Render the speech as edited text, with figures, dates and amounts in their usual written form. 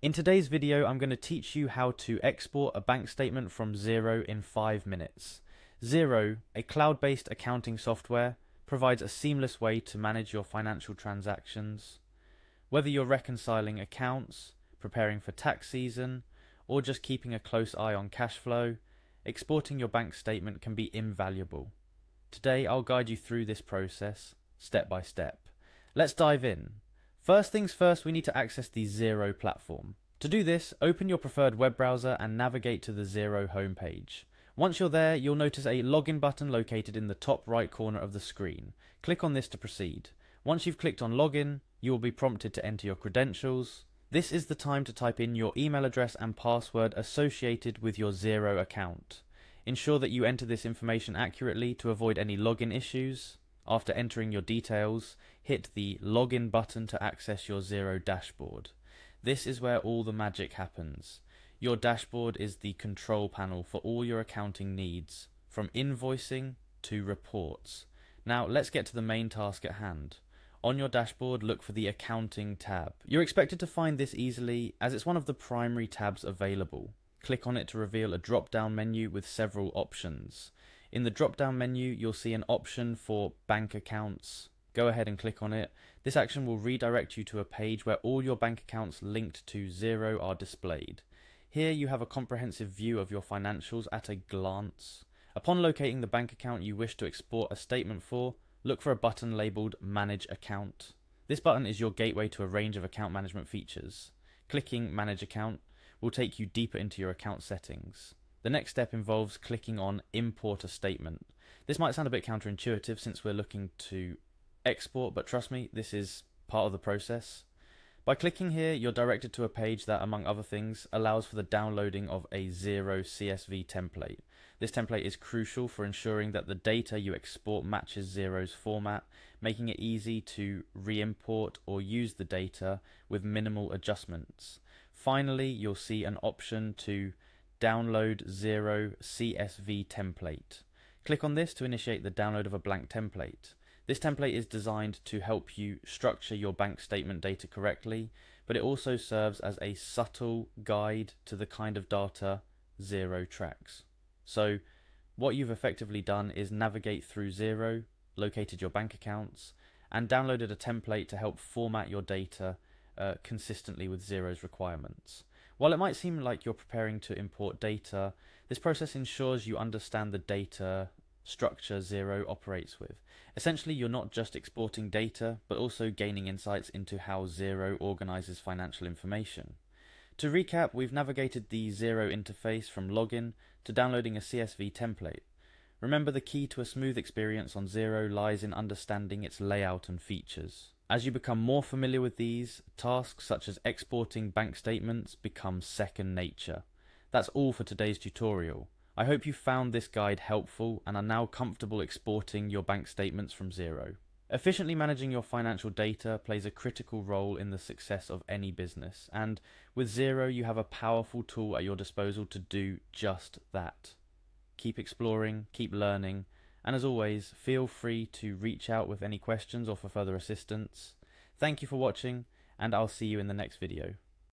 In today's video, I'm going to teach you how to export a bank statement from Xero in 5 minutes. Xero, a cloud-based accounting software, provides a seamless way to manage your financial transactions. Whether you're reconciling accounts, preparing for tax season, or just keeping a close eye on cash flow, exporting your bank statement can be invaluable. Today, I'll guide you through this process, step by step. Let's dive in. First things first, we need to access the Xero platform. To do this, open your preferred web browser and navigate to the Xero homepage. Once you're there, you'll notice a login button located in the top right corner of the screen. Click on this to proceed. Once you've clicked on login, you will be prompted to enter your credentials. This is the time to type in your email address and password associated with your Xero account. Ensure that you enter this information accurately to avoid any login issues. After entering your details, hit the login button to access your Xero dashboard. This is where all the magic happens. Your dashboard is the control panel for all your accounting needs, from invoicing to reports. Now let's get to the main task at hand. On your dashboard, look for the Accounting tab. You're expected to find this easily as it's one of the primary tabs available. Click on it to reveal a drop-down menu with several options. In the drop-down menu, you'll see an option for bank accounts. Go ahead and click on it. This action will redirect you to a page where all your bank accounts linked to Xero are displayed. Here you have a comprehensive view of your financials at a glance. Upon locating the bank account you wish to export a statement for, look for a button labelled Manage Account. This button is your gateway to a range of account management features. Clicking Manage Account will take you deeper into your account settings. The next step involves clicking on Import a Statement. This might sound a bit counterintuitive since we're looking to export, but trust me, this is part of the process. By clicking here, you're directed to a page that, among other things, allows for the downloading of a Xero CSV template. This template is crucial for ensuring that the data you export matches Xero's format, making it easy to re-import or use the data with minimal adjustments. Finally, you'll see an option to Download Xero CSV template. Click on this to initiate the download of a blank template. This template is designed to help you structure your bank statement data correctly, but it also serves as a subtle guide to the kind of data Xero tracks. So what you've effectively done is navigate through Xero, located your bank accounts, and downloaded a template to help format your data consistently with Xero's requirements. While it might seem like you're preparing to import data, this process ensures you understand the data structure Xero operates with. Essentially, you're not just exporting data, but also gaining insights into how Xero organizes financial information. To recap, we've navigated the Xero interface from login to downloading a CSV template. Remember, the key to a smooth experience on Xero lies in understanding its layout and features. As you become more familiar with these, tasks such as exporting bank statements become second nature. That's all for today's tutorial. I hope you found this guide helpful and are now comfortable exporting your bank statements from Xero. Efficiently managing your financial data plays a critical role in the success of any business, and with Xero you have a powerful tool at your disposal to do just that. Keep exploring, keep learning, and as always, feel free to reach out with any questions or for further assistance. Thank you for watching, and I'll see you in the next video.